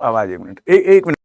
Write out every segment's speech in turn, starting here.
आवाज एक मिनट, एक मिनट।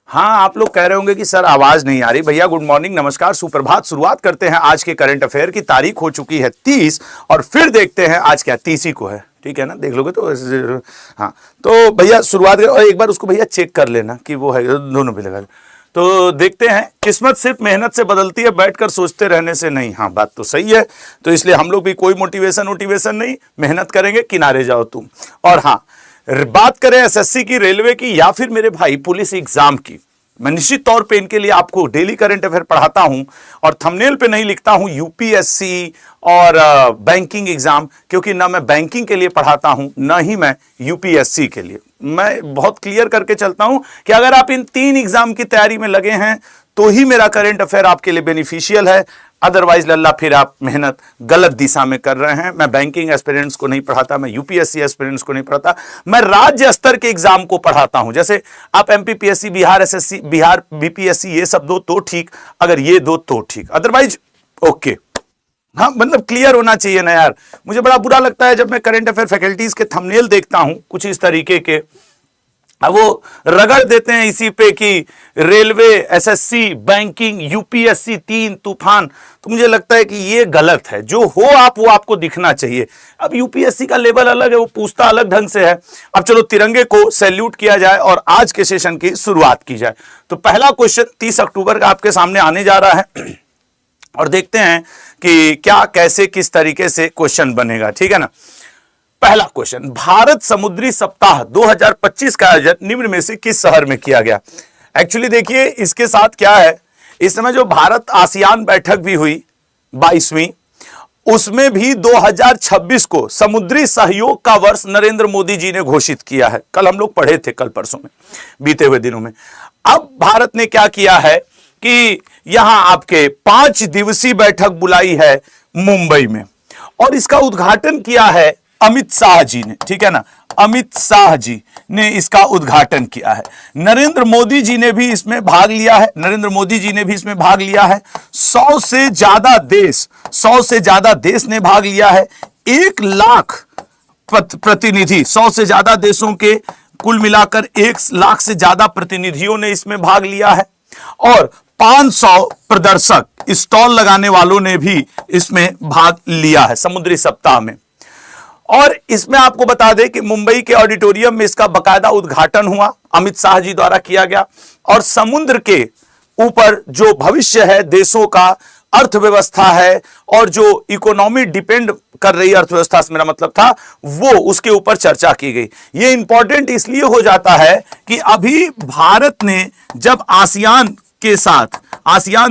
हाँ, आप लोग कह रहे होंगे कि सर आवाज नहीं आ रही। भैया गुड मॉर्निंग, नमस्कार, सुप्रभात। शुरुआत करते हैं आज के करंट अफेयर की। तारीख हो चुकी है 30 और फिर देखते हैं आज क्या 30 ही को है, ठीक है ना, देख लोगे तो। हाँ, तो भैया शुरुआत और एक बार उसको भैया चेक कर लेना कि वो है, दोनों पे लगा। तो देखते हैं, किस्मत सिर्फ मेहनत से बदलती है, बैठकर सोचते रहने से नहीं। हाँ, बात तो सही है। तो इसलिए हम लोग भी कोई मोटिवेशन नहीं, मेहनत करेंगे, किनारे जाओ तुम। और हाँ, बात करें एसएससी की, रेलवे की, या फिर मेरे भाई पुलिस एग्जाम की, मैं निश्चित तौर पे इनके लिए आपको डेली करंट अफेयर पढ़ाता हूं और थंबनेल पे नहीं लिखता हूं यूपीएससी और बैंकिंग एग्जाम, क्योंकि ना मैं बैंकिंग के लिए पढ़ाता हूं ना ही मैं यूपीएससी के लिए। मैं बहुत क्लियर करके चलता हूं कि अगर आप इन 3 एग्जाम की तैयारी में लगे हैं तो ही मेरा करंट अफेयर आपके लिए बेनिफिशियल है। अदरवाइज लल्ला फिर आप मेहनत गलत दिशा में कर रहे हैं। मैं बैंकिंग एस्पिरेंट्स को नहीं पढ़ाता, मैं यूपीएससी एस्पिरेंट्स को नहीं पढ़ाता, मैं राज्य स्तर के एग्जाम को पढ़ाता हूं। जैसे आप MPPSC, Bihar SSC, Bihar BPSC, ये सब दो तो ठीक, अगर ये दो तो ठीक, अदरवाइज ओके। हाँ, मतलब क्लियर होना चाहिए ना यार। मुझे बड़ा बुरा लगता है जब मैं करंट अफेयर फैकल्टीज के थंबनेल देखता हूं कुछ इस तरीके के, अब वो रगड़ देते हैं इसी पे कि रेलवे, एसएससी, बैंकिंग, यूपीएससी 3 तूफान। तो मुझे लगता है कि ये गलत है। जो हो आप, वो आपको दिखना चाहिए। अब यूपीएससी का लेवल अलग है, वो पूछता अलग ढंग से है। अब चलो तिरंगे को सैल्यूट किया जाए और आज के सेशन की शुरुआत की जाए। तो पहला क्वेश्चन 30 अक्टूबर का आपके सामने आने जा रहा है और देखते हैं कि क्या, कैसे, किस तरीके से क्वेश्चन बनेगा, ठीक है ना। पहला क्वेश्चन, भारत समुद्री सप्ताह 2025 का आयोजन निम्न में से किस शहर में किया गया। एक्चुअली देखिए इसके साथ क्या है, इस समय जो भारत आसियान बैठक भी हुई 22वीं, उसमें भी 2026 को समुद्री सहयोग का वर्ष नरेंद्र मोदी जी ने घोषित किया है। कल हम लोग पढ़े थे, कल परसों में, बीते हुए दिनों में। अब भारत ने क्या किया है कि यहां आपके 5 दिवसीय बैठक बुलाई है मुंबई में और इसका उद्घाटन किया है अमित शाह जी ने, ठीक है ना। अमित शाह जी ने इसका उद्घाटन किया है। नरेंद्र मोदी जी ने भी इसमें भाग लिया है। 100 से ज्यादा देश ने भाग लिया है। 1 लाख प्रतिनिधि, 100 से ज्यादा देशों के कुल मिलाकर 1 लाख से ज्यादा प्रतिनिधियों ने इसमें भाग लिया है और 500 प्रदर्शक, स्टॉल लगाने वालों ने भी इसमें भाग लिया है समुद्री सप्ताह में। और इसमें आपको बता दें कि मुंबई के ऑडिटोरियम में इसका बकायदा उद्घाटन हुआ, अमित शाह जी द्वारा किया गया। और समुद्र के ऊपर जो भविष्य है देशों का, अर्थव्यवस्था है और जो इकोनॉमी डिपेंड कर रही है अर्थव्यवस्था से मेरा मतलब था, वो उसके ऊपर चर्चा की गई। ये इंपॉर्टेंट इसलिए हो जाता है कि अभी भारत ने जब आसियान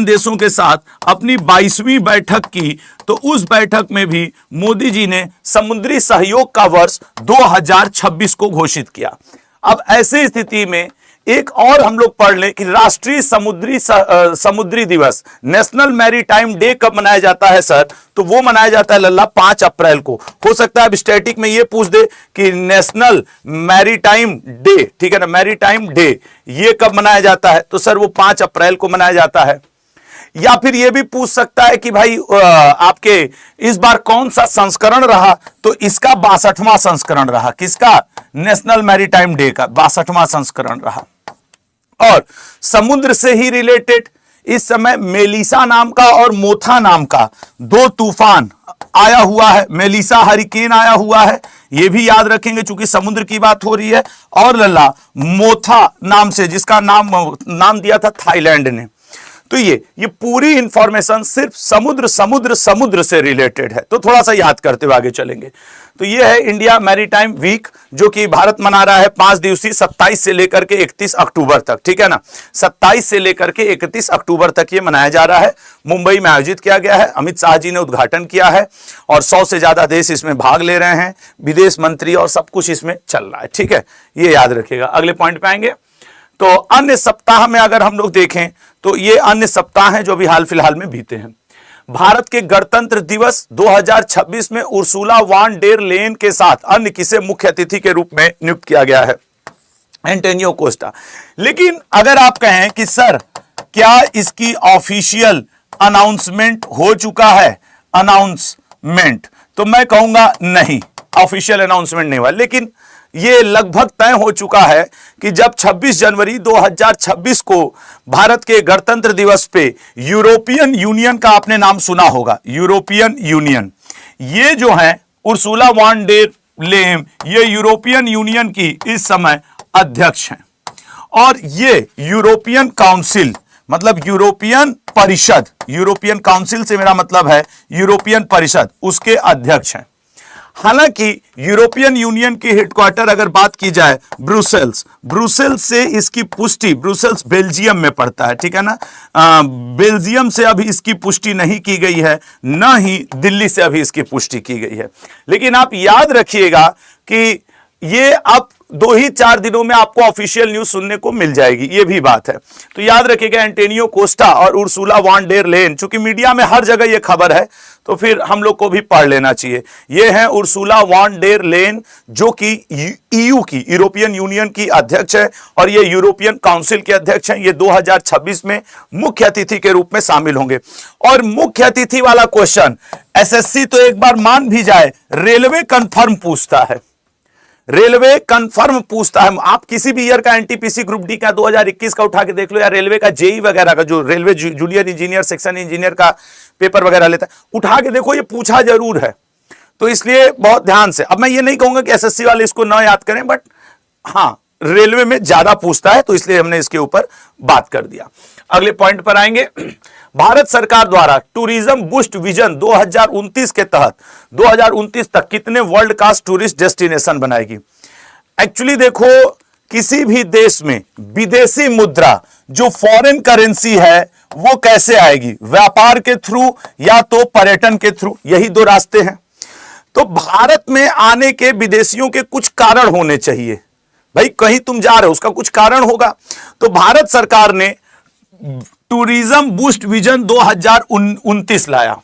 देशों के साथ अपनी 22वीं बैठक की, तो उस बैठक में भी मोदी जी ने समुद्री सहयोग का वर्ष 2026 को घोषित किया। अब ऐसे स्थिति में एक और हम लोग पढ़ लें कि राष्ट्रीय समुद्री दिवस, नेशनल मैरीटाइम डे कब मनाया जाता है सर, तो वो मनाया जाता है लल्ला 5 अप्रैल को। हो सकता है अब स्टैटिक में ये पूछ दे कि नेशनल मैरीटाइम डे, ठीक है ना, मैरीटाइम डे ये कब मनाया जाता है, तो सर वो 5 अप्रैल को मनाया जाता है। या फिर ये भी पूछ सकता है कि भाई आपके इस बार कौन सा संस्करण रहा, तो इसका 62वां संस्करण रहा। किसका? नेशनल मैरीटाइम डे का 62वां संस्करण रहा। और समुद्र से ही रिलेटेड इस समय मेलिसा नाम का और मोथा नाम का 2 तूफान आया हुआ है। मेलिसा हरिकेन आया हुआ है, यह भी याद रखेंगे चूंकि समुद्र की बात हो रही है। और लल्ला मोथा नाम से, जिसका नाम दिया था थाईलैंड ने। तो ये पूरी इंफॉर्मेशन सिर्फ समुद्र से रिलेटेड है। तो थोड़ा सा याद करते हुए आगे चलेंगे। तो ये है इंडिया मैरीटाइम वीक, जो कि भारत मना रहा है 5 दिवसीय, 27 से लेकर के 31 अक्टूबर तक, ठीक है ना। 27 से लेकर के 31 अक्टूबर तक ये मनाया जा रहा है। मुंबई में आयोजित किया गया है, अमित शाह जी ने उद्घाटन किया है और 100 से ज्यादा देश इसमें भाग ले रहे हैं, विदेश मंत्री और सब कुछ इसमें चल रहा है, ठीक है। ये याद रखिएगा। अगले पॉइंट पे आएंगे। तो अन्य सप्ताह में अगर हम लोग देखें तो ये अन्य सप्ताह हैं जो अभी हाल फिलहाल में बीते हैं। भारत के गणतंत्र दिवस 2026 में उर्सुला वान डेर लेन के साथ अन्य किसे मुख्य अतिथि के रूप में नियुक्त किया गया है। Antonio Costa. लेकिन अगर आप कहें कि सर क्या इसकी ऑफिशियल अनाउंसमेंट हो चुका है, अनाउंसमेंट, तो मैं कहूंगा नहीं, ऑफिशियल अनाउंसमेंट नहीं हुआ। लेकिन यह लगभग तय हो चुका है कि जब 26 जनवरी 2026 को भारत के गणतंत्र दिवस पे यूरोपियन यूनियन का आपने नाम सुना होगा, यूरोपियन यूनियन, ये जो है उर्सुला वॉन डेर लेयन, ये यूरोपियन यूनियन की इस समय अध्यक्ष हैं। और ये यूरोपियन काउंसिल, मतलब यूरोपियन परिषद, यूरोपियन काउंसिल से मेरा मतलब है यूरोपियन परिषद, उसके अध्यक्ष हैं। हालांकि यूरोपियन यूनियन की हेडक्वार्टर अगर बात की जाए ब्रुसेल्स, ब्रुसेल्स से इसकी पुष्टि, ब्रुसेल्स बेल्जियम में पड़ता है, ठीक है ना, बेल्जियम से अभी इसकी पुष्टि नहीं की गई है, न ही दिल्ली से अभी इसकी पुष्टि की गई है। लेकिन आप याद रखिएगा कि ये अब 2 ही 4 दिनों में आपको ऑफिशियल न्यूज सुनने को मिल जाएगी, ये भी बात है। तो याद रखिएगा एंटोनियो कोस्टा और उर्सुला वॉन डेर लेयन, चूंकि मीडिया में हर जगह ये खबर है तो फिर हम लोग को भी पढ़ लेना चाहिए। ये है उर्सुला वॉन डेर लेयन, जो कि ईयू की, यूरोपियन यूनियन की अध्यक्ष है, और ये यूरोपियन काउंसिल के अध्यक्ष हैं। ये 2026 में मुख्य अतिथि के रूप में शामिल होंगे। और मुख्य अतिथि वाला क्वेश्चन एसएससी तो एक बार मान भी जाए, रेलवे कंफर्म पूछता है, रेलवे कंफर्म पूछता है। आप किसी भी ईयर का एनटीपीसी ग्रुप डी का 2021 का उठा के देख लो, या रेलवे का जेई वगैरह का, जो railway junior engineer, section engineer का पेपर वगैरह लेता है, उठा के देखो, ये पूछा जरूर है। तो इसलिए बहुत ध्यान से, अब मैं ये नहीं कहूंगा कि एसएससी वाले इसको ना याद करें, बट हाँ रेलवे में ज्यादा पूछता है, तो इसलिए हमने इसके ऊपर बात कर दिया। अगले पॉइंट पर आएंगे। भारत सरकार द्वारा टूरिज्म बूस्ट विजन 2029 के तहत 2029 तक कितने वर्ल्ड क्लास टूरिस्ट डेस्टिनेशन बनाएगी? एक्चुअली देखो, किसी भी देश में विदेशी मुद्रा जो फॉरेन करेंसी है वो कैसे आएगी? व्यापार के थ्रू या तो पर्यटन के थ्रू, यही 2 रास्ते हैं। तो भारत में आने के विदेशियों के कुछ कारण होने चाहिए। भाई कहीं तुम जा रहे हो, उसका कुछ कारण होगा। तो भारत सरकार ने टूरिज्म बूस्ट विजन 2029 लाया,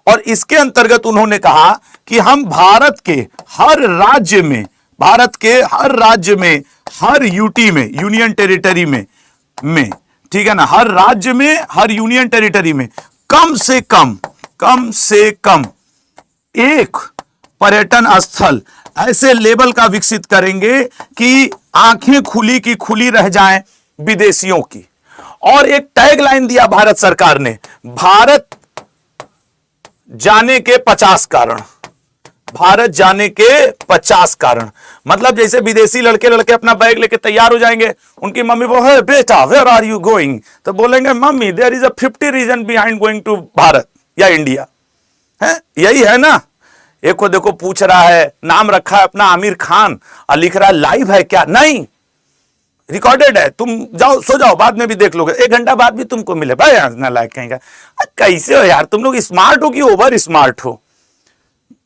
और इसके अंतर्गत उन्होंने कहा कि हम भारत के हर राज्य में, हर यूटी में, यूनियन टेरिटरी में, ठीक है ना, हर राज्य में, हर यूनियन टेरिटरी में कम से कम एक पर्यटन स्थल ऐसे लेवल का विकसित करेंगे कि आंखें खुली की खुली रह जाएं विदेशियों की। और एक टैगलाइन दिया भारत सरकार ने, भारत जाने के 50 कारण, भारत जाने के 50 कारण। मतलब जैसे विदेशी लड़के अपना बैग लेके तैयार हो जाएंगे, उनकी मम्मी बोले बेटा वेयर आर यू गोइंग, तो बोलेंगे mummy there is a 50 reason behind going to Bharat या इंडिया, है यही है ना। एक को देखो पूछ रहा है, नाम रखा है अपना आमिर खान और लिख रहा है लाइव है क्या? नहीं, रिकॉर्डेड है, तुम जाओ सो जाओ, बाद में भी देख लोगे, 1 घंटा बाद भी तुमको मिले। भाई ना लायक कहेंगे, कैसे हो यार तुम लोग, स्मार्ट हो कि ओवर स्मार्ट हो,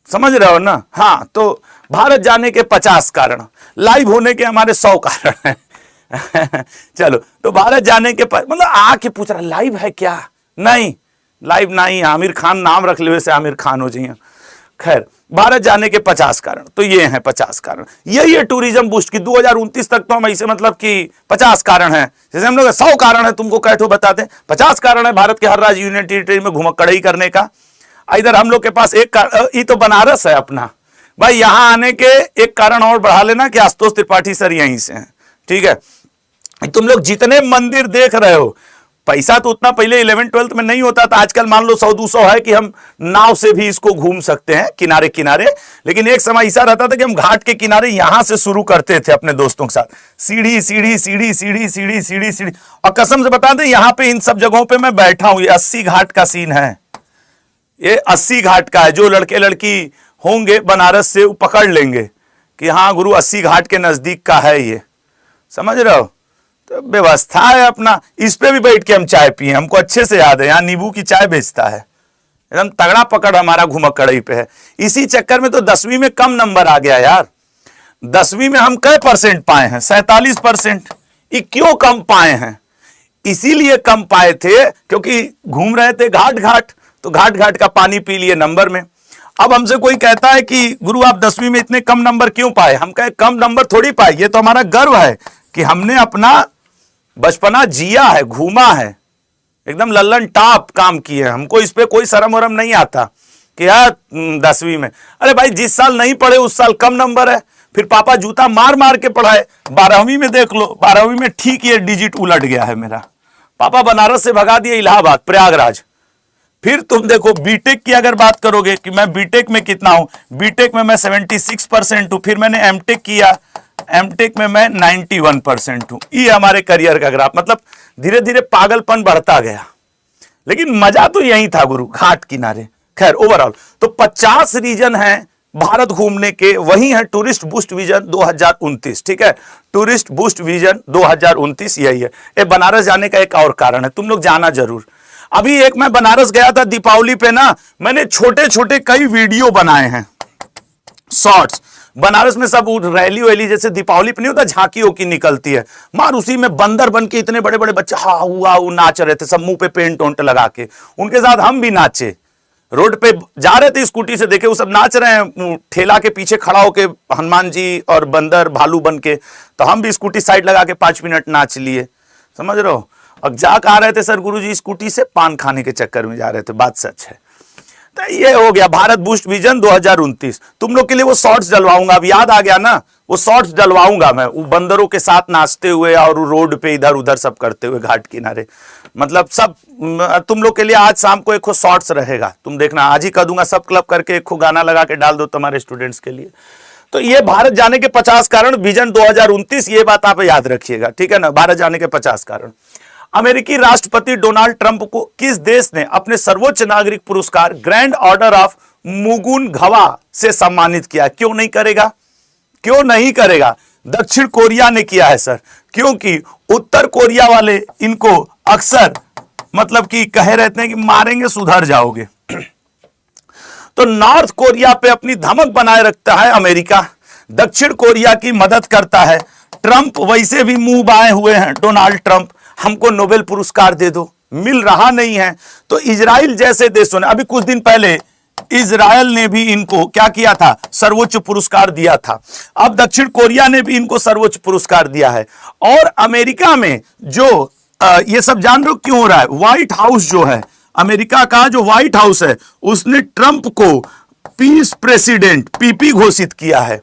समझ रहे हो ना। हाँ, तो भारत जाने के 50 कारण, लाइव होने के हमारे 100 कारण हैं। चलो, तो भारत जाने के मतलब आके पूछ रहा लाइव है क्या? नहीं, लाइव नहीं, आमिर खान नाम रख ले वैसे आमिर खान हो जाइए। खैर, भारत जाने के 50 कारण, तो ये हैं 50 कारण। यही है टूरिज्म बूस्ट की 2029 तक। तो हम ऐसे मतलब कि 50 कारण हैं, जैसे हम लोग 100 कारण है तुमको कैठो बताते हैं, 50 कारण है भारत के हर राज्य यूनियन टेरिटरी में घुमक्कड़ई करने का। इधर हम लोग के पास एक ये तो बनारस है अपना, भाई यहां आने के एक कारण और बढ़ा लेना कि आशुतोष त्रिपाठी सर यहीं से हैं, ठीक है। तुम लोग जितने मंदिर देख रहे हो, पैसा तो उतना पहले 11th-12th में नहीं होता था, आजकल मान लो 100-200 है कि हम नाव से भी इसको घूम सकते हैं किनारे किनारे। लेकिन एक समय ऐसा रहता था कि हम घाट के किनारे यहां से शुरू करते थे अपने दोस्तों के साथ, सीढ़ी सीढ़ी सीढ़ी सीढ़ी सीढ़ी सीढ़ी सीढ़ी। और कसम से बता दें, यहां पे इन सब जगहों पे मैं बैठा हूं। ये 80 घाट का सीन है, ये 80 घाट का है। जो लड़के लड़की होंगे बनारस से वो पकड़ लेंगे कि हाँ गुरु 80 घाट के नजदीक का है ये, समझ रहे हो। तो व्यवस्था है अपना, इस पे भी बैठ के हम चाय पिए, हमको अच्छे से याद है, यहाँ नींबू की चाय बेचता है, एकदम तगड़ा पकड़ हमारा घुमक्कड़ई पे है। इसी चक्कर में तो 10वीं में कम नंबर आ गया यार। 10वीं में हम कई % पाए हैं? 47%। ये क्यों कम पाए हैं? इसीलिए कम पाए थे क्योंकि घूम रहे थे घाट घाट, तो घाट घाट का पानी पी लिए नंबर में। अब हमसे कोई कहता है कि गुरु आप 10वीं में इतने कम नंबर क्यों पाए? हम कहे कम नंबर थोड़ी पाए, ये तो हमारा गर्व है कि हमने अपना बचपना जिया है, घूमा है, एकदम लल्लन टाप काम किए, हमको इस पे कोई शर्म वरम नहीं आता कि यार 10वीं में, अरे भाई जिस साल नहीं पढ़े उस साल कम नंबर है, फिर पापा जूता मार मार के पढ़ाए। 12वीं में देख लो, 12वीं में ठीक ये डिजिट उलट गया है मेरा, पापा बनारस से भगा दिए इलाहाबाद प्रयागराज। फिर तुम देखो बीटेक की अगर बात करोगे कि मैं बीटेक में कितना हूं, बीटेक में मैं 76% हूं, फिर मैंने एमटेक किया, एमटेक में मैं 91% हूं। ये हमारे करियर का ग्राफ, मतलब धीरे धीरे पागलपन बढ़ता गया, लेकिन मजा तो यही था गुरु, घाट किनारे। खैर ओवरऑल तो 50 रीजन हैं भारत घूमने के, वही है टूरिस्ट बूस्ट विजन 2029। ठीक है, टूरिस्ट बूस्ट विजन 2029 यही है। ये बनारस जाने का एक और कारण है, तुम लोग जाना जरूर। अभी एक मैं बनारस गया था दीपावली पे ना, मैंने छोटे छोटे कई वीडियो बनाए हैं, शॉर्ट्स। बनारस में सब रैली वैली जैसे दीपावली पे नहीं होता, झांकियों की निकलती है मार, उसी में बंदर बन के इतने बड़े बड़े बच्चे हा हुआ नाच रहे थे, सब मुंह पे पेंट ओंट लगा के, उनके साथ हम भी नाचे। रोड पे जा रहे थे स्कूटी से, देखे वो सब नाच रहे हैं, ठेला के पीछे खड़ा होके हनुमान जी और बंदर भालू बन के, तो हम भी स्कूटी साइड लगा के 5 मिनट नाच लिए, समझ रहे हो। अब जा आ रहे थे सर गुरुजी स्कूटी से, पान खाने के चक्कर में जा रहे थे, बात सच है। तो ये हो गया भारत बूस्ट विजन 2029। तुम लोग के लिए वो शॉर्ट्स डलवाऊंगा, अब याद आ गया ना, वो शॉर्ट्स डलवाऊंगा मैं, वो बंदरों के साथ नाचते हुए और रोड पे इधर उधर सब करते हुए घाट किनारे, मतलब सब तुम लोग के लिए आज शाम को एक शॉर्ट्स रहेगा, तुम देखना, आज ही कर दूंगा सब क्लब करके, एक गाना लगा के डाल दो तुम्हारे स्टूडेंट्स के लिए। तो ये भारत जाने के 50 कारण विजन 2029, ये बात आप याद रखिएगा, ठीक है ना, भारत जाने के 50 कारण। अमेरिकी राष्ट्रपति डोनाल्ड ट्रंप को किस देश ने अपने सर्वोच्च नागरिक पुरस्कार ग्रैंड ऑर्डर ऑफ मुगुनगवा से सम्मानित किया? क्यों नहीं करेगा, क्यों नहीं करेगा? दक्षिण कोरिया ने किया है सर, क्योंकि उत्तर कोरिया वाले इनको अक्सर मतलब कि कहे रहते हैं कि मारेंगे सुधर जाओगे। तो नॉर्थ कोरिया पे अपनी धमक बनाए रखता है अमेरिका, दक्षिण कोरिया की मदद करता है ट्रंप। वैसे भी मुंह बाएं हुए हैं डोनाल्ड ट्रंप, हमको नोबेल पुरस्कार दे दो, मिल रहा नहीं है। तो इजराइल जैसे देशों ने, अभी कुछ दिन पहले इजराइल ने भी इनको क्या किया था, सर्वोच्च पुरस्कार दिया था। अब दक्षिण कोरिया ने भी इनको सर्वोच्च पुरस्कार दिया है। और अमेरिका में जो ये सब जान रहे हो क्यों हो रहा है, व्हाइट हाउस जो है अमेरिका का, जो व्हाइट हाउस है उसने ट्रंप को पीस प्रेसिडेंट पीपी घोषित किया है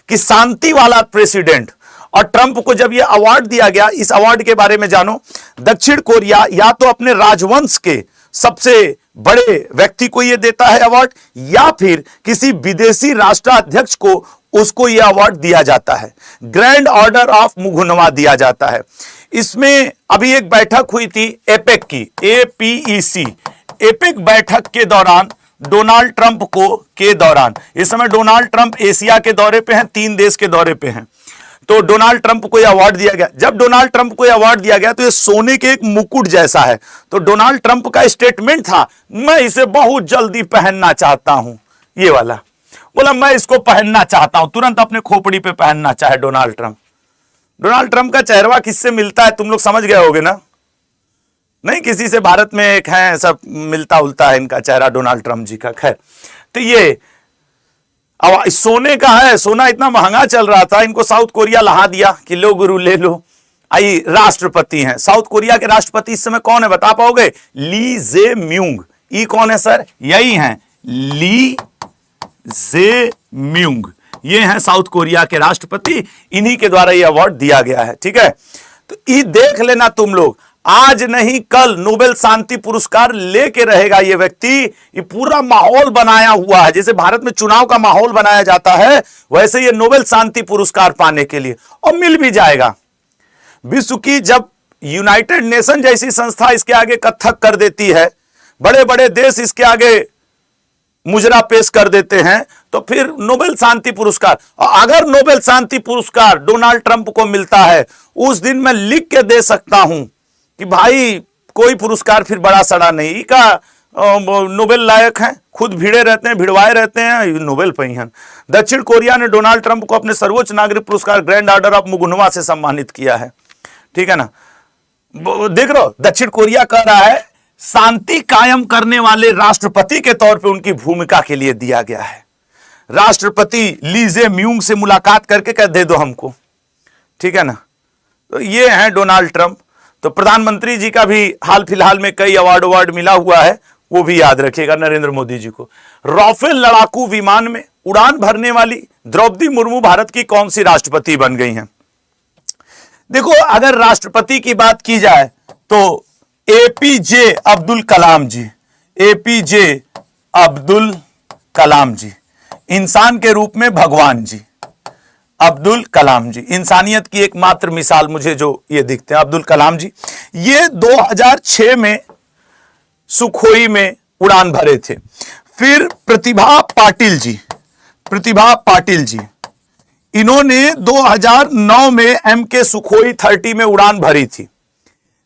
कि शांति वाला प्रेसिडेंट। और ट्रंप को जब यह अवार्ड दिया गया, इस अवार्ड के बारे में जानो, दक्षिण कोरिया या तो अपने राजवंश के सबसे बड़े व्यक्ति को यह देता है अवार्ड, या फिर किसी विदेशी राष्ट्राध्यक्ष को उसको यह अवार्ड दिया जाता है, ग्रैंड ऑर्डर ऑफ मुगुनवा दिया जाता है। इसमें अभी एक बैठक हुई थी एपेक की, APEC, एपेक बैठक के दौरान डोनाल्ड ट्रंप के दौरान, इस समय डोनाल्ड ट्रंप एशिया के दौरे पे हैं, 3 देश के दौरे पे हैं, तो डोनाल्ड ट्रंप को यह अवार्ड दिया गया। जब डोनाल्ड ट्रंप को यह अवार्ड दिया गया तो यह सोने के एक मुकुट जैसा है। तो डोनाल्ड ट्रंप का स्टेटमेंट था, मैं इसे बहुत जल्दी पहनना चाहता हूं, ये वाला बोला मैं इसको पहनना चाहता हूं, तुरंत अपने खोपड़ी पे पहनना चाहे डोनाल्ड ट्रंप। डोनाल्ड ट्रंप का चेहरा किससे मिलता है तुम लोग समझ गए होगे ना, नहीं किसी से, भारत में एक है सब मिलता उलता है इनका चेहरा डोनाल्ड ट्रंप जी का। खैर, तो ये सोने का है, सोना इतना महंगा चल रहा था, इनको साउथ कोरिया लहा दिया कि लो गुरु ले लो। आई राष्ट्रपति हैं, साउथ कोरिया के राष्ट्रपति इस समय कौन है बता पाओगे? ली जे म्यूंग। ई कौन है सर? यही हैं ली जे म्यूंग, ये हैं साउथ कोरिया के राष्ट्रपति, इन्हीं के द्वारा ये अवार्ड दिया गया है। ठीक है, तो ये देख लेना तुम लोग, आज नहीं कल नोबेल शांति पुरस्कार लेके रहेगा ये व्यक्ति। ये पूरा माहौल बनाया हुआ है, जैसे भारत में चुनाव का माहौल बनाया जाता है वैसे ये नोबेल शांति पुरस्कार पाने के लिए, और मिल भी जाएगा। विश्व की जब यूनाइटेड नेशन जैसी संस्था इसके आगे कथक कर देती है, बड़े बड़े देश इसके आगे मुजरा पेश कर देते हैं, तो फिर नोबेल शांति पुरस्कार, और अगर नोबेल शांति पुरस्कार डोनाल्ड ट्रंप को मिलता है, उस दिन मैं लिख के दे सकता हूं कि भाई कोई पुरस्कार फिर बड़ा सड़ा नहीं का नोबेल लायक है, खुद भिड़े रहते हैं, भिड़वाए रहते हैं, नोबेल पहियन। दक्षिण कोरिया ने डोनाल्ड ट्रंप को अपने सर्वोच्च नागरिक पुरस्कार ग्रैंड ऑर्डर ऑफ मुगुनवा से सम्मानित किया है। ठीक है ना, देख रहे हो, दक्षिण कोरिया कह रहा है शांति कायम करने वाले राष्ट्रपति के तौर पे उनकी भूमिका के लिए दिया गया है। राष्ट्रपति ली जे म्यूंग से मुलाकात करके कह दे दो हमको, ठीक है ना, तो ये हैं डोनाल्ड ट्रंप। तो प्रधानमंत्री जी का भी हाल फिलहाल में कई अवार्ड मिला हुआ है, वो भी याद रखिएगा नरेंद्र मोदी जी को। राफेल लड़ाकू विमान में उड़ान भरने वाली द्रौपदी मुर्मू भारत की कौन सी राष्ट्रपति बन गई हैं? देखो, अगर राष्ट्रपति की बात की जाए तो एपीजे अब्दुल कलाम जी, एपीजे अब्दुल कलाम जी, इंसान के रूप में भगवान जी, अब्दुल कलाम जी, इंसानियत की एकमात्र मिसाल मुझे जो ये दिखते हैं, अब्दुल कलाम जी। ये 2006 में सुखोई में उड़ान भरे थे। फिर प्रतिभा पाटिल जी, प्रतिभा पाटिल जी, इन्होंने 2009 में एमके सुखोई 30 में उड़ान भरी थी।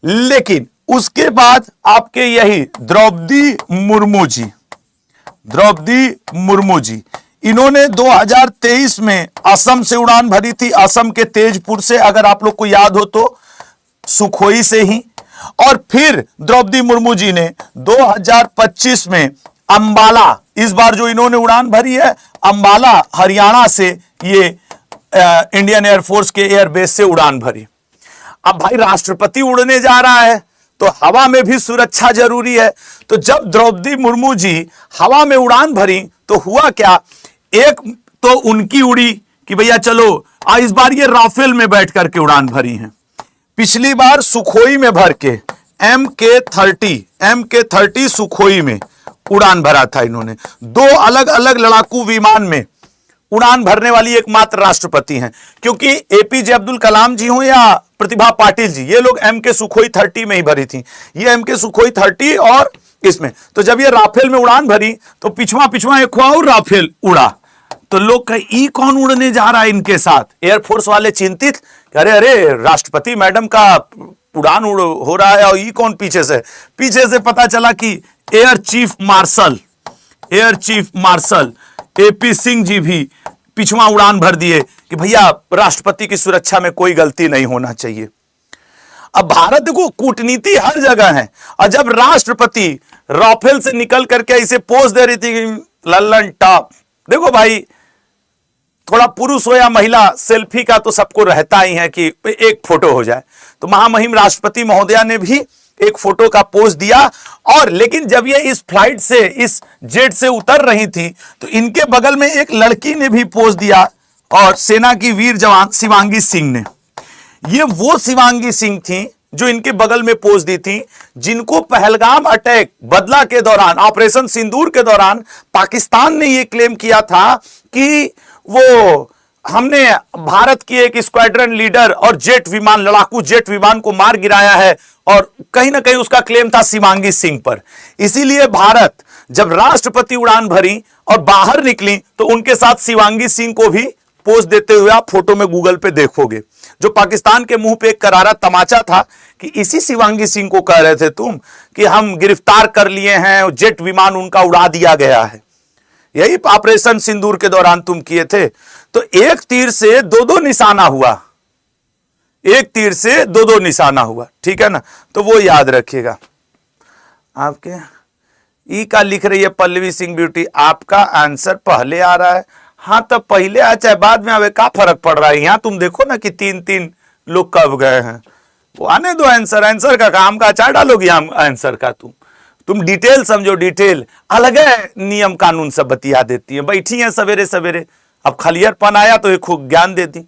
लेकिन उसके बाद आपके यही द्रौपदी मुर्मू जी, द्रौपदी मुर्मू जी, इन्होंने 2023 में असम से उड़ान भरी थी, असम के तेजपुर से, अगर आप लोग को याद हो तो सुखोई से ही। और फिर द्रौपदी मुर्मू जी ने 2025 में अंबाला, इस बार जो इन्होंने उड़ान भरी है अंबाला हरियाणा से, ये इंडियन एयरफोर्स के एयरबेस से उड़ान भरी। अब भाई राष्ट्रपति उड़ने जा रहा है तो हवा में भी सुरक्षा जरूरी है। तो जब द्रौपदी मुर्मू जी हवा में उड़ान भरी तो हुआ क्या, एक तो उनकी उड़ी कि भैया चलो, इस बार ये राफेल में बैठ करके उड़ान भरी हैं। पिछली बार सुखोई में भर के MK30 सुखोई में उड़ान भरा था इन्होंने। दो अलग अलग लड़ाकू विमान में उड़ान भरने वाली एकमात्र राष्ट्रपति हैं। क्योंकि एपीजे अब्दुल कलाम जी हो या प्रतिभा पाटिल जी, ये लोग MK सुखोई 30 में ही भरी थी। ये MK सुखोई 30 और इसमें, तो जब ये राफेल में उड़ान भरी तो पिछवा एक और राफेल उड़ा। तो लोग कहे ई कौन उड़ने जा रहा है इनके साथ। एयरफोर्स वाले चिंतित, अरे राष्ट्रपति मैडम का उड़ान हो रहा है और ई कौन पीछे से पता चला कि air chief marshal AP Singh ji भी पिछवा उड़ान भर दिए कि भैया राष्ट्रपति की सुरक्षा में कोई गलती नहीं होना चाहिए। अब भारत को कूटनीति हर जगह है, और जब राष्ट्रपति राफेल से निकल करके इसे पोज दे रही थी लल्लन टॉप, देखो भाई थोड़ा पुरुष हो या महिला, सेल्फी का तो सबको रहता ही है कि एक फोटो हो जाए। तो महामहिम राष्ट्रपति महोदया ने भी एक फोटो का पोज दिया। और लेकिन जब ये इस फ्लाइट से, इस जेट से उतर रही थी तो इनके बगल में एक लड़की ने भी पोज दिया, और सेना की वीर जवान शिवांगी सिंह ने। ये वो शिवांगी सिंह थी जो इनके बगल में पोज दी थी, जिनको पहलगाम अटैक बदला के दौरान, ऑपरेशन सिंदूर के दौरान पाकिस्तान ने यह क्लेम किया था कि वो हमने भारत की एक स्क्वाड्रन लीडर और जेट विमान, लड़ाकू जेट विमान को मार गिराया है, और कहीं ना कहीं उसका क्लेम था शिवांगी सिंह पर। इसीलिए भारत जब राष्ट्रपति उड़ान भरी और बाहर निकली तो उनके साथ शिवांगी सिंह को भी पोज देते हुए आप फोटो में गूगल पे देखोगे, जो पाकिस्तान के मुंह पे एक करारा तमाचा था कि इसी शिवांगी सिंह को कह रहे थे तुम कि हम गिरफ्तार कर लिए हैं, जेट विमान उनका उड़ा दिया गया है, यही ऑपरेशन सिंदूर के दौरान तुम किए थे। तो एक तीर से दो निशाना हुआ, एक तीर से दो निशाना हुआ, ठीक है ना। तो वो याद रखिएगा। आपके ई का लिख रही है पल्लवी सिंह ब्यूटी, आपका आंसर पहले आ रहा है। हाँ, तब पहले आ चाहे बाद में आवे, का फर्क पड़ रहा है। यहां तुम देखो ना कि 3-3 लोग कब गए हैं, वो आने दो आंसर का काम का चार डालोगी आंसर का। तुम डिटेल समझो, डिटेल अलग है, नियम कानून सब बतिया देती है। बैठी है सवेरे सवेरे, अब खलिहरपन आया तो एक खूब ज्ञान देती।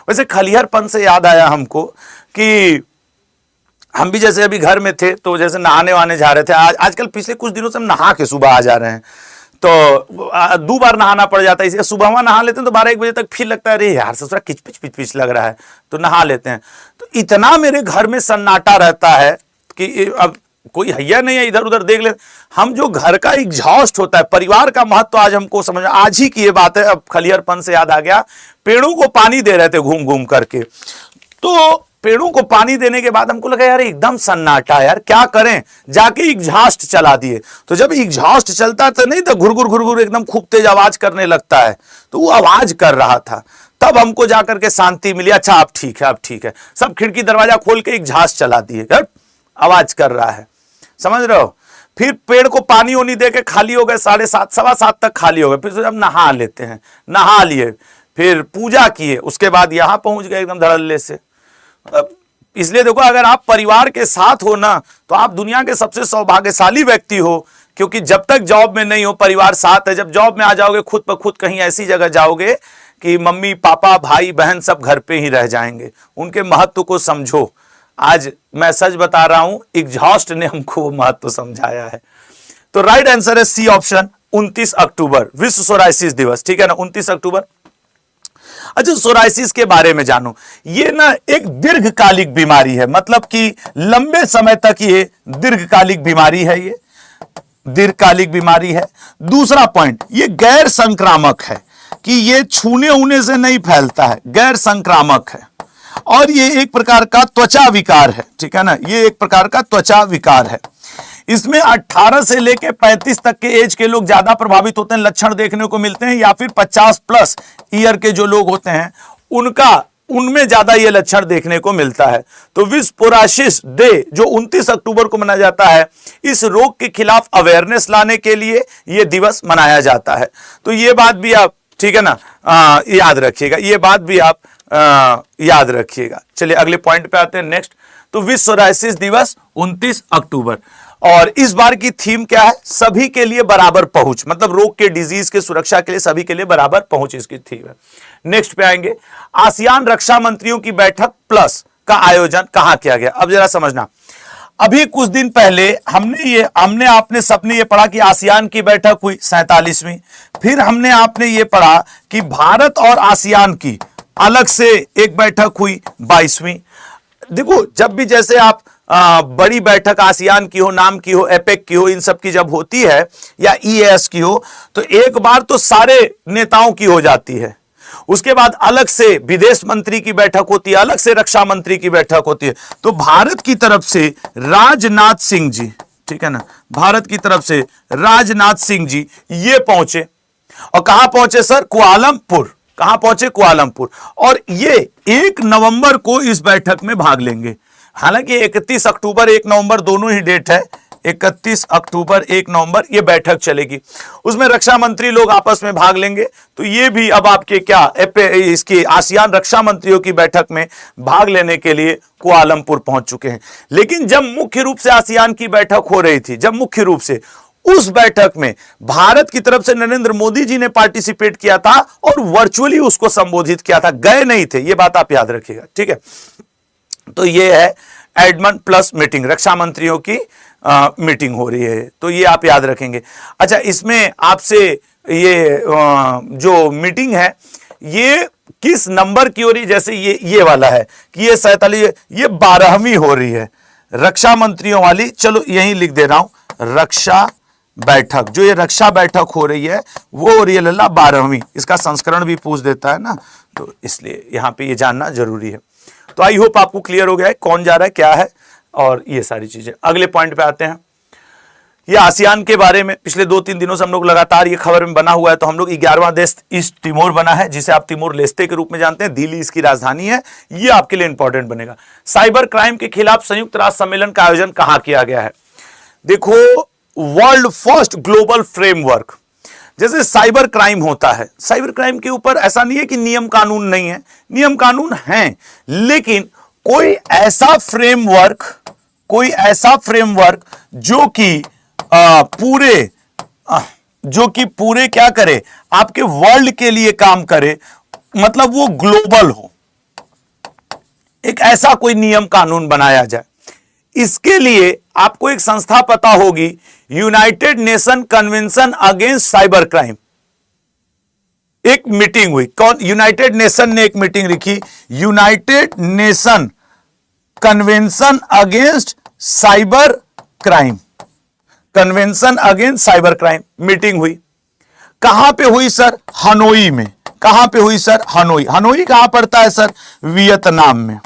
वैसे खलिहरपन से याद आया हमको कि हम भी जैसे अभी घर में थे तो जैसे नहाने वहाने जा रहे थे। आजकल पिछले कुछ दिनों से हम नहा के सुबह आ जा रहे हैं, तो 2 बार नहाना पड़ जाता है। इसे सुबह नहा लेते हैं तो 12-1 बजे तक फिर लगता है अरे यार ससुरा किचपिच लग रहा है, तो नहा लेते हैं। तो इतना मेरे घर में सन्नाटा रहता है कि अब कोई हैया नहीं है, इधर उधर देख ले। हम जो घर का एग्जॉस्ट होता है, परिवार का महत्व आज हमको समझ, आज ही की ये बात है। अब खलिहरपन से याद आ गया, पेड़ों को पानी दे रहे थे घूम घूम करके, तो पेड़ों को पानी देने के बाद हमको लगा यार एकदम सन्नाटा, यार क्या करें, जाके एग्जॉस्ट चला दिए। तो जब एग्जॉस्ट चलता तो नहीं तो घुर एकदम खूब तेज आवाज करने लगता है, तो वो आवाज कर रहा था। तब हमको जाकर के शांति मिली, अच्छा अब ठीक है, अब ठीक है। सब खिड़की दरवाजा खोल के एग्जॉस्ट चला दिए, आवाज कर रहा है, समझ रहे हो। फिर पेड़ को पानी ओनी दे के खाली हो गए, 7:30 7:15 तक खाली हो गए। फिर अब नहा लेते हैं, नहा लिए, फिर पूजा किए, उसके बाद यहां पहुंच गए एकदम धड़ल्ले से। इसलिए देखो, अगर आप परिवार के साथ हो ना, तो आप दुनिया के सबसे सौभाग्यशाली व्यक्ति हो, क्योंकि जब तक जॉब में नहीं हो परिवार साथ है। जब जॉब में आ जाओगे खुद ब खुद कहीं ऐसी जगह जाओगे कि मम्मी पापा भाई बहन सब घर पे ही रह जाएंगे। उनके महत्व को समझो। आज मैं सच बता रहा हूं, एग्जॉस्ट ने हमको वो महत्व समझाया है। तो राइट आंसर है सी ऑप्शन, 29 अक्टूबर विश्व सोराइसिस दिवस, ठीक है ना, 29 अक्टूबर। अच्छा, सोराइसिस के बारे में जानो। ये ना एक दीर्घकालिक बीमारी है, मतलब कि लंबे समय तक ये दीर्घकालिक बीमारी है, ये दीर्घकालिक बीमारी है। दूसरा पॉइंट, ये गैर संक्रामक है, कि ये छूने ऊने से नहीं फैलता है, गैर संक्रामक है। और ये एक प्रकार का त्वचा विकार है, ठीक है ना, ये एक प्रकार का त्वचा विकार है। इसमें 18 से लेकर 35 तक के एज के लोग ज्यादा प्रभावित होते हैं, लक्षण देखने को मिलते हैं, या फिर 50 प्लस ईयर के जो लोग होते हैं उनमें ज्यादा ये लक्षण देखने को मिलता है। तो विश्व सोराइसिस डे जो 29 अक्टूबर को मनाया जाता है, इस रोग के खिलाफ अवेयरनेस लाने के लिए यह दिवस मनाया जाता है। तो ये बात भी आप, ठीक है ना, याद रखिएगा, ये बात भी आप याद रखिएगा। चलिए अगले पॉइंट पे आते हैं, नेक्स्ट। तो विश्व सोराइसिस दिवस 29 अक्टूबर, और इस बार की थीम क्या है? सभी के लिए बराबर पहुंच, मतलब रोग के डिजीज के सुरक्षा के लिए सभी के लिए बराबर पहुंच इसकी थीम है। नेक्स्ट पे आएंगे, आसियान रक्षा मंत्रियों की बैठक प्लस का आयोजन कहां किया गया? अब जरा समझना, अभी कुछ दिन पहले हमने आपने सबने ये पढ़ा कि आसियान की बैठक हुई 47वीं, फिर हमने आपने ये पढ़ा कि भारत और आसियान की अलग से एक बैठक हुई 22वीं। देखो, जब भी जैसे आप बड़ी बैठक आसियान की हो, नाम की हो, एपेक की हो, इन सब की जब होती है, या ईएएस की हो, तो एक बार तो सारे नेताओं की हो जाती है, उसके बाद अलग से विदेश मंत्री की बैठक होती है, अलग से रक्षा मंत्री की बैठक होती है। तो भारत की तरफ से राजनाथ सिंह जी, ठीक है ना, भारत की तरफ से राजनाथ सिंह जी ये पहुंचे, और कहां पहुंचे सर? कुआलालंपुर। कहां पहुंचे? कुआलालंपुर। और ये 1 नवंबर को इस बैठक में भाग लेंगे। हालांकि 31 अक्टूबर 1 नवंबर दोनों ही डेट है, 31 अक्टूबर 1 नवंबर ये बैठक चलेगी। उसमें रक्षा मंत्री लोग आपस में भाग लेंगे। तो ये भी अब आपके क्या इसकी आसियान रक्षा मंत्रियों की बैठक में भाग लेने के लिए कुआलालंपुर पहुंच चुके हैं। लेकिन जब मुख्य रूप से आसियान की बैठक हो रही थी, जब मुख्य रूप से उस बैठक में भारत की तरफ से नरेंद्र मोदी जी ने पार्टिसिपेट किया था और वर्चुअली उसको संबोधित किया था, गए नहीं थे। ये बात आप याद रखिएगा, ठीक है। तो ये है एडमंड प्लस मीटिंग, रक्षा मंत्रियों की मीटिंग हो रही है, तो ये आप याद रखेंगे। अच्छा, इसमें आपसे ये जो मीटिंग है ये किस नंबर की हो रही है? जैसे ये वाला है कि ये 47, ये 12वीं हो रही है रक्षा मंत्रियों वाली। चलो यहीं लिख दे रहा हूं, रक्षा बैठक, जो ये रक्षा बैठक हो रही है वो हो रही है लल्ला 12वीं। इसका संस्करण भी पूछ देता है ना, तो इसलिए यहां पे ये जानना जरूरी है। तो आई होप आपको क्लियर हो गया है कौन जा रहा है, क्या है, और ये सारी चीजें। अगले पॉइंट पे आते हैं। ये आसियान के बारे में पिछले 2-3 दिनों से हम लोग लगातार ये खबर में बना हुआ है। तो हम लोग 11वां देश ईस्ट तिमोर बना है, जिसे आप तिमोर लेस्ते के रूप में जानते हैं। दिल्ली इसकी राजधानी है। ये आपके लिए इंपॉर्टेंट बनेगा। साइबर क्राइम के खिलाफ संयुक्त राष्ट्र सम्मेलन का आयोजन कहां किया गया है? देखो, वर्ल्ड फर्स्ट ग्लोबल फ्रेमवर्क। जैसे साइबर क्राइम होता है, साइबर क्राइम के ऊपर ऐसा नहीं है कि नियम कानून नहीं है, नियम कानून हैं, लेकिन कोई ऐसा फ्रेमवर्क जो कि पूरे क्या करे, आपके वर्ल्ड के लिए काम करे, मतलब वो ग्लोबल हो, एक ऐसा कोई नियम कानून बनाया जाए। इसके लिए आपको एक संस्था पता होगी, United nation convention against cyber crime. एक मीटिंग हुई, कौन? यूनाइटेड नेशन ने एक मीटिंग लिखी, United nation convention against cyber crime, convention against cyber crime meeting हुई। कहां पे हुई सर? हनोई में। कहां पे हुई सर? हनोई। हनोई कहां पड़ता है सर? वियतनाम में,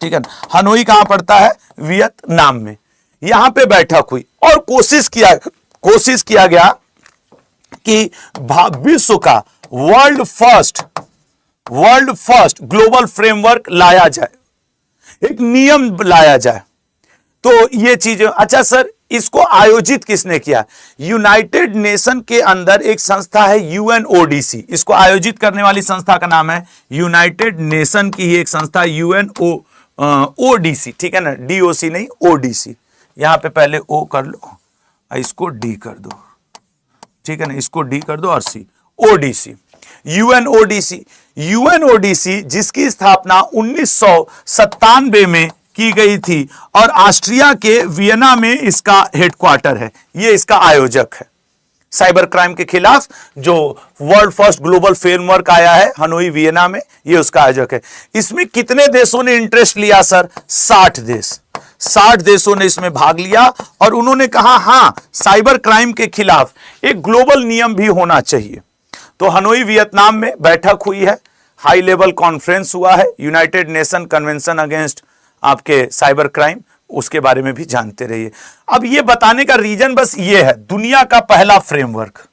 ठीक है ना। हनोई कहां पड़ता है? वियतनाम में। यहां पे बैठक हुई और कोशिश किया गया कि विश्व का वर्ल्ड फर्स्ट ग्लोबल फ्रेमवर्क लाया जाए, एक नियम लाया जाए। तो ये चीज, अच्छा सर, इसको आयोजित किसने किया? यूनाइटेड नेशन के अंदर एक संस्था है UNODC। इसको आयोजित करने वाली संस्था का नाम है यूनाइटेड नेशन की ही एक संस्था UNODC। ओडीसी, ठीक है ना, डीओसी नहीं ओडीसी। यहां पे पहले ओ कर लो, इसको डी कर दो, ठीक है ना, इसको डी कर दो और सी, ओडीसी, यूएनओडीसी। यूएनओडीसी जिसकी स्थापना 1997 में की गई थी और ऑस्ट्रिया के वियना में इसका हेडक्वार्टर है, ये इसका आयोजक है। साइबर क्राइम के खिलाफ जो वर्ल्ड फर्स्ट ग्लोबल फ्रेमवर्क आया है हनोई वियना में, ये उसका आयोजक है। इसमें कितने देशों ने इंटरेस्ट लिया सर? 60 देश, 60 देशों ने इसमें भाग लिया और उन्होंने कहा हां साइबर क्राइम के खिलाफ एक ग्लोबल नियम भी होना चाहिए। तो हनोई वियतनाम में बैठक हुई है, हाई लेवल कॉन्फ्रेंस हुआ है, यूनाइटेड नेशन कन्वेंशन अगेंस्ट आपके साइबर क्राइम, उसके बारे में भी जानते रहिए। अब ये बताने का रीजन बस ये है, दुनिया का पहला फ्रेमवर्क,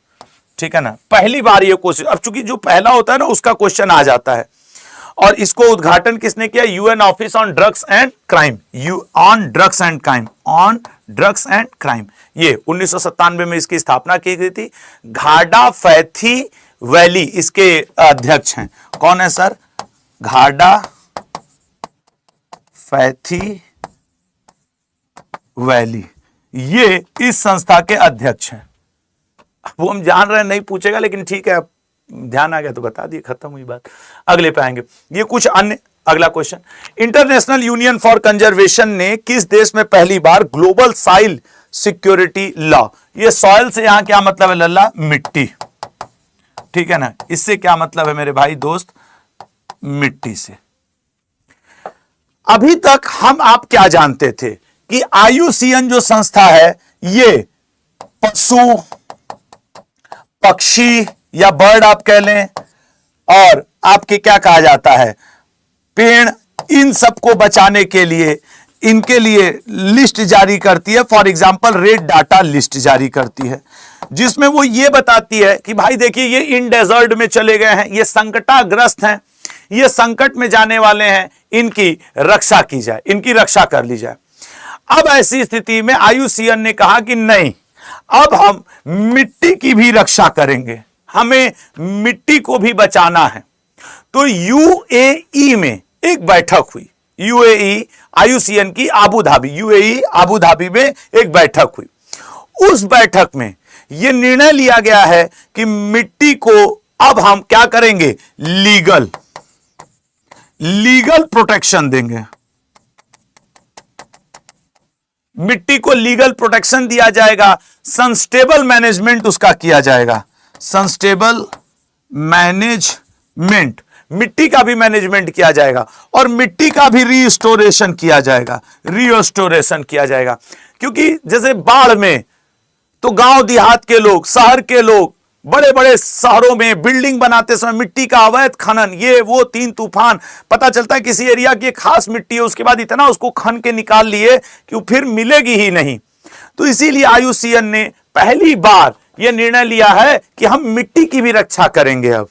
ठीक है ना, पहली बार ये क्वेश्चन, अब चूंकि जो पहला होता है ना उसका क्वेश्चन आ जाता है। और इसको उद्घाटन किसने किया? UN office on drugs and crime, on drugs and crime, on drugs and crime, ये 1997 में इसकी स्थापना की गई थी। घाडा फैथी वैली इसके अध्यक्ष हैं। कौन है सर? घाडा फैथी वैली, ये इस संस्था के अध्यक्ष हैं। वो हम जान रहे हैं, नहीं पूछेगा लेकिन ठीक है, ध्यान आ गया तो बता दिए, खत्म हुई बात। अगले पे आएंगे, ये कुछ अन्य। अगला question, international union for conservation ने किस देश में पहली बार ग्लोबल सॉइल सिक्योरिटी लॉ, ये सॉइल से यहां क्या मतलब है लल्ला? मिट्टी, ठीक है ना, इससे क्या मतलब है मेरे भाई दोस्त? मिट्टी से। अभी तक हम आप क्या जानते थे कि आईयूसीएन जो संस्था है ये पशु, पक्षी या बर्ड आप कह लें, और आपके क्या कहा जाता है, पेड़, इन सबको बचाने के लिए इनके लिए लिस्ट जारी करती है। For example red data list जारी करती है, जिसमें वो ये बताती है कि भाई देखिए ये इन डेजर्ट में चले गए हैं, ये संकटाग्रस्त हैं, ये संकट में जाने वाले हैं, इनकी रक्षा की जाए, इनकी रक्षा कर ली जाए। अब ऐसी स्थिति में आईयूसीएन ने कहा कि नहीं, अब हम मिट्टी की भी रक्षा करेंगे, हमें मिट्टी को भी बचाना है। तो यूएई में एक बैठक हुई, यूएई आईयूसीएन की Abu Dhabi, UAE Abu Dhabi में एक बैठक हुई। उस बैठक में यह निर्णय लिया गया है कि मिट्टी को अब हम क्या करेंगे? लीगल प्रोटेक्शन देंगे, मिट्टी को लीगल प्रोटेक्शन दिया जाएगा, सस्टेनेबल मैनेजमेंट उसका किया जाएगा, सस्टेनेबल मैनेजमेंट, मिट्टी का भी मैनेजमेंट किया जाएगा और मिट्टी का भी रीस्टोरेशन किया जाएगा, रीस्टोरेशन किया जाएगा। क्योंकि जैसे बाढ़ में तो गांव देहात के लोग, शहर के लोग, बड़े बड़े शहरों में बिल्डिंग बनाते समय मिट्टी का अवैध खनन, ये वो 3 तूफान, पता चलता है किसी एरिया की खास मिट्टी है, उसके बाद इतना उसको खन के निकाल लिए कि वो फिर मिलेगी ही नहीं। तो इसीलिए आईयूसीएन ने पहली बार यह निर्णय लिया है कि हम मिट्टी की भी रक्षा करेंगे। अब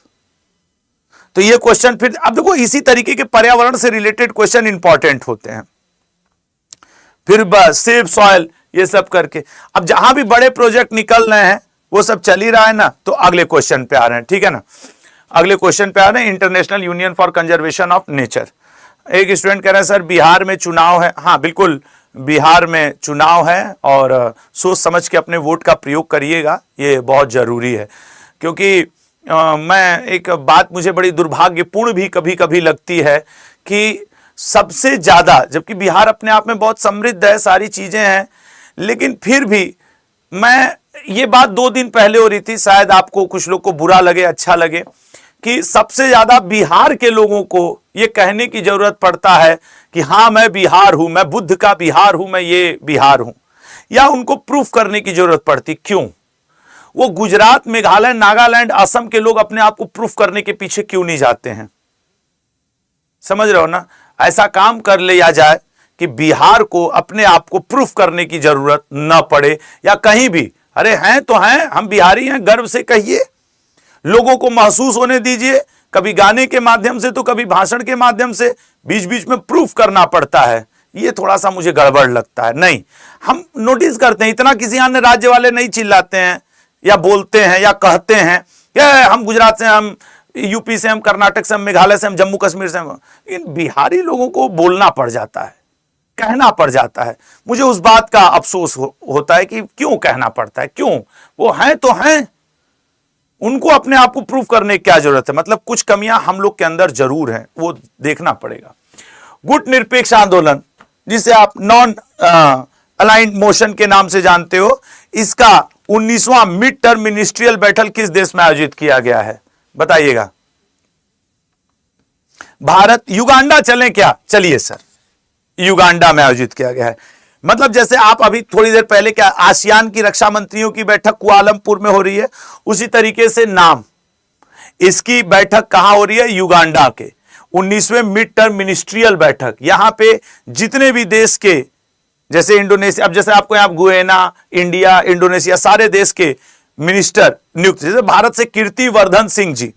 तो ये क्वेश्चन फिर, अब देखो इसी तरीके के पर्यावरण से रिलेटेड क्वेश्चन इंपॉर्टेंट होते हैं। फिर बस सेव सॉइल, ये सब करके अब जहां भी बड़े प्रोजेक्ट निकल रहे हैं वो सब चल ही रहा है ना। तो अगले क्वेश्चन पे आ रहे हैं, ठीक है ना, अगले क्वेश्चन पे आ रहे हैं, international union for conservation of nature. एक स्टूडेंट कह रहे हैं सर बिहार में चुनाव है। हाँ बिल्कुल, बिहार में चुनाव है और सोच समझ के अपने वोट का प्रयोग करिएगा, ये बहुत जरूरी है। क्योंकि मैं एक बात मुझे बड़ी दुर्भाग्यपूर्ण भी कभी कभी लगती है कि सबसे ज्यादा, जबकि बिहार अपने आप में बहुत समृद्ध है, सारी चीजें हैं, लेकिन फिर भी मैं, ये बात 2 दिन पहले हो रही थी, शायद आपको कुछ लोग को बुरा लगे अच्छा लगे, कि सबसे ज्यादा बिहार के लोगों को ये कहने की जरूरत पड़ता है कि हाँ मैं बिहार हूं, मैं बुद्ध का बिहार हूं, मैं ये बिहार हूं, या उनको प्रूफ करने की जरूरत पड़ती। क्यों? वो गुजरात, मेघालय, नागालैंड, असम के लोग अपने आप को प्रूफ करने के पीछे क्यों नहीं जाते हैं? समझ रहे हो ना? ऐसा काम कर लिया जाए कि बिहार को अपने आप को प्रूफ करने की जरूरत न पड़े, या कहीं भी अरे हैं तो हैं, हम बिहारी हैं, गर्व से कहिए, लोगों को महसूस होने दीजिए, कभी गाने के माध्यम से तो कभी भाषण के माध्यम से, बीच बीच में प्रूफ करना पड़ता है, ये थोड़ा सा मुझे गड़बड़ लगता है। नहीं, हम नोटिस करते हैं इतना किसी अन्य राज्य वाले नहीं चिल्लाते हैं या बोलते हैं या कहते हैं कि हम गुजरात से, हम यूपी से हम, कर्नाटक से हम, मेघालय से हम, जम्मू कश्मीर से हम, इन बिहारी लोगों को बोलना पड़ जाता है, कहना पड़ जाता है। मुझे उस बात का अफसोस होता है कि क्यों कहना पड़ता है, क्यों? वो हैं तो हैं, उनको अपने आप को प्रूव करने की क्या जरूरत है? मतलब कुछ कमियां हम लोग के अंदर जरूर हैं, वो देखना पड़ेगा। गुट निरपेक्ष आंदोलन, जिसे आप नॉन अलाइंड मोशन के नाम से जानते हो, इसका 19वां मिड टर्म मिनिस्ट्रियल बैठक किस देश में आयोजित किया गया है? बताइएगा। भारत, युगांडा चलें क्या? चलिए सर, युगांडा में आयोजित किया गया है। मतलब जैसे आप अभी थोड़ी देर पहले क्या आसियान की रक्षा मंत्रियों की बैठक कुआलालंपुर में हो रही है, उसी तरीके से नाम इसकी बैठक कहां हो रही है? युगांडा के 19वें मिड टर्म मिनिस्ट्रियल बैठक। यहां पे जितने भी देश के, जैसे इंडोनेशिया, अब जैसे आपको यहां गुयेना, इंडिया, इंडोनेशिया, सारे देश के मिनिस्टर नियुक्त, जैसे भारत से कीर्तिवर्धन सिंह जी,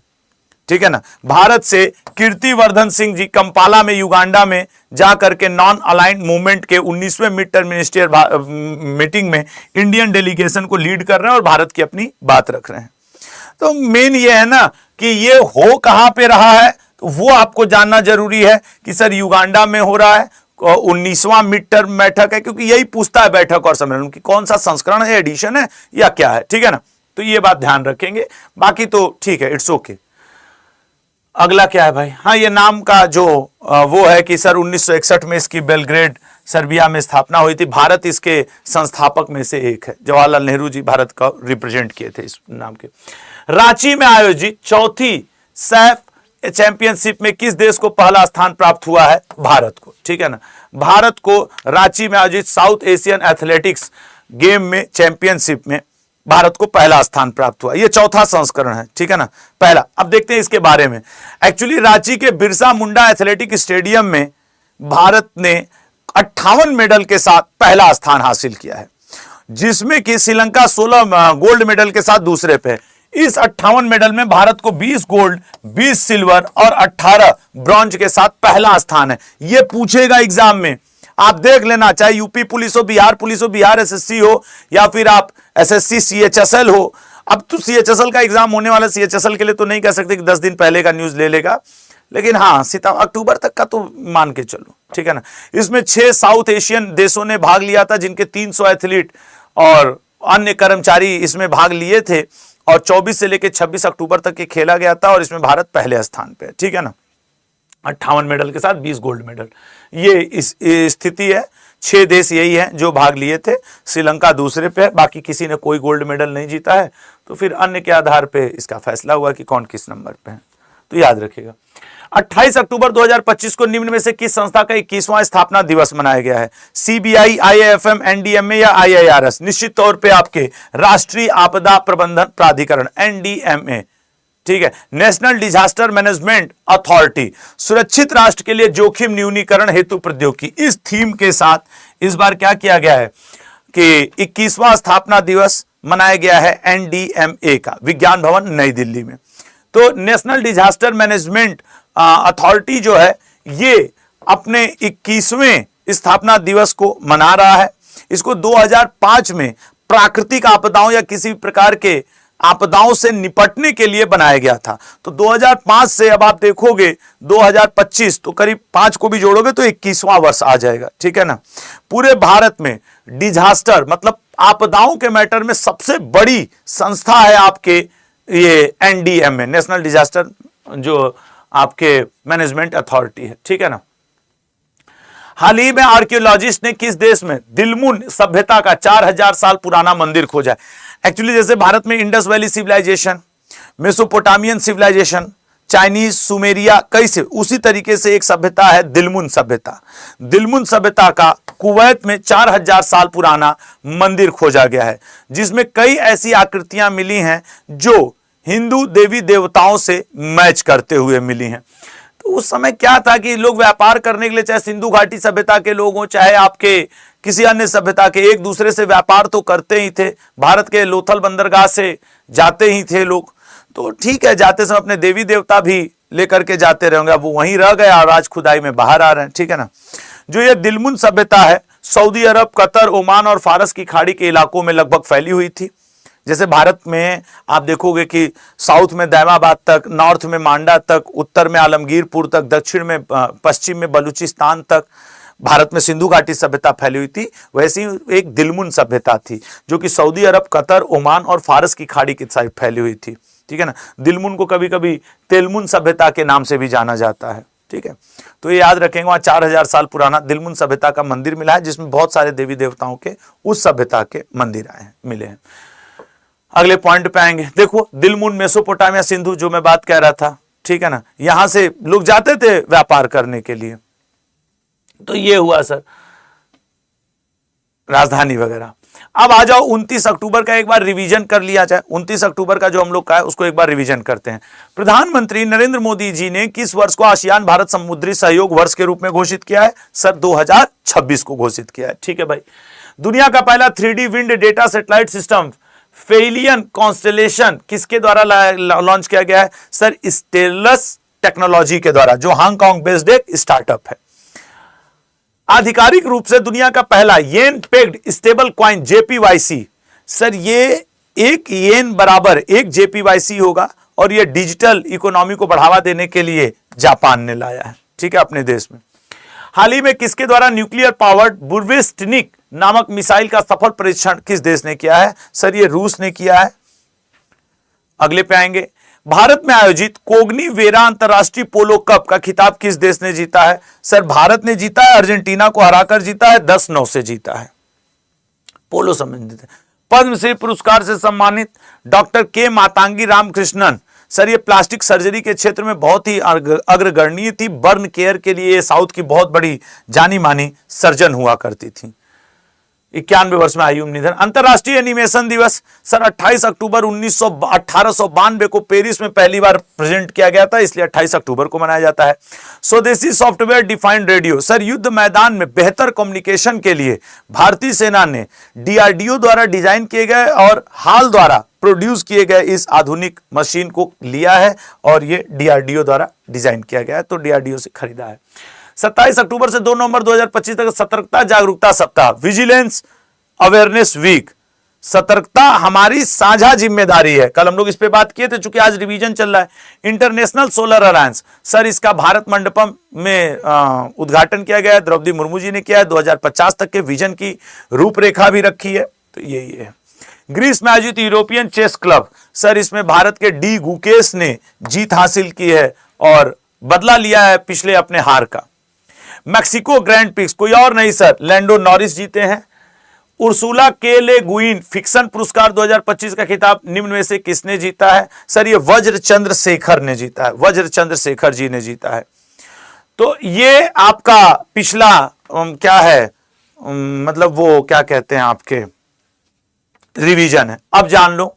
ठीक है ना, भारत से कीर्तिवर्धन सिंह जी कंपाला में, युगांडा में जाकर के नॉन अलाइंड मूवमेंट के 19वें मिड टर्म मिनिस्ट्रियल मीटिंग में इंडियन डेलीगेशन को लीड कर रहे हैं और भारत की अपनी बात रख रहे हैं। तो मेन ये है ना कि ये हो कहां पे रहा है, तो वो आपको जानना जरूरी है कि सर युगांडा में हो रहा है, 19वां मिड टर्म बैठक है, क्योंकि यही पूछता है बैठक और सम्मेलन की कौन सा संस्करण है, एडिशन है या क्या है, ठीक है ना। तो ये बात ध्यान रखेंगे, बाकी तो ठीक है, इट्स ओके। अगला क्या है भाई? हाँ, ये नाम का जो वो है कि सर 1961 में इसकी बेलग्रेड सर्बिया में स्थापना हुई थी। भारत इसके संस्थापक में से एक है। जवाहरलाल नेहरू जी भारत का रिप्रेजेंट किए थे इस नाम के। रांची में आयोजित चौथी सैफ चैंपियनशिप में किस देश को पहला स्थान प्राप्त हुआ है? भारत को, ठीक है ना। भारत को रांची में आयोजित साउथ एशियन एथलेटिक्स गेम में चैंपियनशिप में भारत को पहला स्थान प्राप्त हुआ। यह चौथा संस्करण है, ठीक है ना, पहला। अब देखते हैं इसके बारे में। एक्चुअली रांची के बिरसा मुंडा एथलेटिक स्टेडियम में भारत ने 58 मेडल के साथ पहला स्थान हासिल किया है, जिसमें कि श्रीलंका 16 गोल्ड मेडल के साथ दूसरे पे। इस 58 मेडल में भारत को 20 गोल्ड, 20 सिल्वर और 18 ब्रॉन्ज के साथ पहला स्थान है। यह पूछेगा एग्जाम में, आप देख लेना, चाहे यूपी पुलिस हो, बिहार पुलिस हो, बिहार एसएससी हो, या फिर आप एसएससी सीएचएसएल हो। अब तो सीएचएसएल का एग्जाम होने वाला, सीएचएसएल के लिए तो नहीं कह सकते कि 10 दिन पहले का न्यूज ले लेगा, लेकिन हाँ अक्टूबर तक का तो मान के चलो, ठीक है ना। इसमें 6 साउथ एशियन देशों ने भाग लिया था, जिनके 300 एथलीट और अन्य कर्मचारी इसमें भाग लिए थे, और 24 से लेकर 26 अक्टूबर तक ये खेला गया था, और इसमें भारत पहले स्थान पे है, ठीक है ना। 58 मेडल के साथ 20 गोल्ड मेडल, ये इस स्थिति है। 6 देश यही हैं जो भाग लिए थे, श्रीलंका दूसरे पे है, बाकी किसी ने कोई गोल्ड मेडल नहीं जीता है। तो फिर अन्य के आधार पे इसका फैसला हुआ कि कौन किस नंबर पे है, तो याद रखिएगा। 28 अक्टूबर 2025 को निम्न में से किस संस्था का 21वां स्थापना दिवस मनाया गया है? सीबीआई, आईआईएफएम, एनडीएमए या आईआईआरएस? निश्चित तौर पे आपके राष्ट्रीय आपदा प्रबंधन प्राधिकरण, एनडीएमए, ठीक है। नेशनल डिजास्टर मैनेजमेंट अथॉरिटी, सुरक्षित राष्ट्र के लिए जोखिम न्यूनीकरण हेतु प्रौद्योगिकी। इस थीम के साथ इस बार क्या किया गया है कि 21वां स्थापना दिवस मनाया गया है एनडीएमए का, विज्ञान भवन नई दिल्ली में। तो नेशनल डिजास्टर मैनेजमेंट अथॉरिटी जो है, ये अपने 21वें स्थापना दिवस को मना रहा है। इसको 2005 में प्राकृतिक आपदाओं या किसी प्रकार के आपदाओं से निपटने के लिए बनाया गया था। तो 2005 से अब आप देखोगे 2025, तो करीब 5 को भी जोड़ोगे तो 21वां वर्ष आ जाएगा, ठीक है ना। पूरे भारत में डिजास्टर मतलब आपदाओं के मैटर में सबसे बड़ी संस्था है आपके ये एनडीएमए, नेशनल डिजास्टर जो आपके मैनेजमेंट अथॉरिटी है, ठीक है ना। हाल ही में आर्कियोलॉजिस्ट ने किस देश में दिलमुन सभ्यता का 4000 साल पुराना मंदिर खोजा है? एक्चुअली जैसे भारत में Indus valley civilisation, Mesopotamian civilisation, Chinese, Sumeria, कई से, उसी तरीके से एक सभ्यता है दिलमुन सभ्यता। दिलमुन सभ्यता का कुवैत में 4000 साल पुराना मंदिर खोजा गया है, जिसमें कई ऐसी आकृतियां मिली हैं जो हिंदू देवी देवताओं से मैच करते हुए मिली हैं। तो उस समय क्या था कि लोग व्यापार करने के लिए, चाहे सिंधु घाटी सभ्यता के लोग हों, चाहे आपके किसी अन्य सभ्यता के, एक दूसरे से व्यापार तो करते ही थे। भारत के लोथल बंदरगाह से जाते ही थे लोग, तो ठीक है, जाते समय अपने देवी देवता भी लेकर के जाते रहेंगे। अब वो वहीं रह गए और आज खुदाई में बाहर आ रहे हैं, ठीक है ना। जो ये दिलमुन सभ्यता है, सऊदी अरब, कतर, ओमान और फारस की खाड़ी के इलाकों में लगभग फैली हुई थी। जैसे भारत में आप देखोगे कि साउथ में दैमाबाद तक, नॉर्थ में मांडा तक, उत्तर में आलमगीरपुर तक, दक्षिण में पश्चिम में बलूचिस्तान तक भारत में सिंधु घाटी सभ्यता फैली हुई थी। वैसी एक दिलमुन सभ्यता थी जो कि सऊदी अरब, कतर, ओमान और फारस की खाड़ी की साइड फैली हुई थी। ठीक है ना। दिलमुन को कभी कभी तेलमुन सभ्यता के नाम से भी जाना जाता है। ठीक है, तो ये याद रखेंगे। वहां 4000 साल पुराना दिलमुन सभ्यता का मंदिर मिला है जिसमें बहुत सारे देवी देवताओं के उस सभ्यता के मंदिर आए हैं, मिले हैं। अगले पॉइंट पे आएंगे। देखो दिलमुन, मेसोपोटामिया, सिंधु जो मैं बात कह रहा था, ठीक है ना, यहां से लोग जाते थे व्यापार करने के लिए। तो ये हुआ सर राजधानी वगैरह। अब आ जाओ 29 अक्टूबर का एक बार रिवीजन कर लिया जाए। 29 अक्टूबर का जो हम लोग का है उसको एक बार रिवीजन करते हैं। प्रधानमंत्री नरेंद्र मोदी जी ने किस वर्ष को आसियान भारत समुद्री सहयोग वर्ष के रूप में घोषित किया है? सर 2026 को घोषित किया है। ठीक है भाई। दुनिया का पहला 3D wind data satellite system फेलियन कॉन्स्टेलेशन किसके द्वारा लॉन्च किया गया है? सर स्टेलस टेक्नोलॉजी के द्वारा, जो हांगकांग बेस्ड एक स्टार्टअप है। आधिकारिक रूप से दुनिया का पहला yen pegged stable coin JPYC, sir ये एक येन बराबर एक JPYC होगा और ये डिजिटल इकोनॉमी को बढ़ावा देने के लिए जापान ने लाया है। ठीक है, अपने देश में। हाल ही में किसके द्वारा न्यूक्लियर पावर्ड बुर्विस्टनिक नामक मिसाइल का सफल परीक्षण किस देश ने किया है? सर ये रूस ने किया है। अगले पे आएंगे। भारत में आयोजित कोग्नी वेरा अंतरराष्ट्रीय पोलो कप का खिताब किस देश ने जीता है? सर भारत ने जीता है, अर्जेंटीना को हराकर जीता है, 10-9 से जीता है। पोलो संबंधित है। पद्मश्री पुरस्कार से सम्मानित डॉक्टर के मातांगी रामकृष्णन, सर ये प्लास्टिक सर्जरी के क्षेत्र में बहुत ही अग्रगण्य थी। बर्न केयर के लिए साउथ की बहुत बड़ी जानी मानी सर्जन हुआ करती थी। 91 वर्ष में आयु में निधन। अंतरराष्ट्रीय एनिमेशन दिवस सर 28 अक्टूबर 1892 को पेरिस में पहली बार प्रेजेंट किया गया था, इसलिए 28 अक्टूबर को मनाया जाता है। स्वदेशी सॉफ्टवेयर डिफाइंड रेडियो, सर युद्ध मैदान में बेहतर कम्युनिकेशन के लिए भारतीय सेना ने DRDO द्वारा डिजाइन किए गए और हाल द्वारा प्रोड्यूस किए गए इस आधुनिक मशीन को लिया है और ये DRDO द्वारा डिजाइन किया गया है, तो DRDO से खरीदा है। 27 अक्टूबर से 2 नवंबर 2025 तक सतर्कता जागरूकता सप्ताह, विजिलेंस अवेयरनेस वीक। सतर्कता हमारी साझा जिम्मेदारी है, कल हम लोग इस पे बात किए थे, चूंकि आज रिवीजन चल रहा है। इंटरनेशनल सोलर अलायंस, सर इसका भारत मंडपम में उद्घाटन किया गया है, द्रौपदी मुर्मू जी ने किया है। 2050 तक के विजन की रूपरेखा भी रखी है, तो यही है। ग्रीस में आयोजित यूरोपियन चेस क्लब, सर इसमें भारत के डी गुकेश ने जीत हासिल की है और बदला लिया है पिछले अपने हार का। मैक्सिको ग्रैंड प्रिक्स कोई और नहीं सर, लैंडो नॉरिस जीते हैं। उर्सुला के ले गुइन फिक्शन पुरस्कार 2025 का खिताब निम्न में से किसने जीता है? सर ये वज्र चंद्रशेखर ने जीता है, वज्र चंद्रशेखर जी ने जीता है। तो ये आपका पिछला क्या है, मतलब वो क्या कहते हैं आपके रिवीजन है। अब जान लो,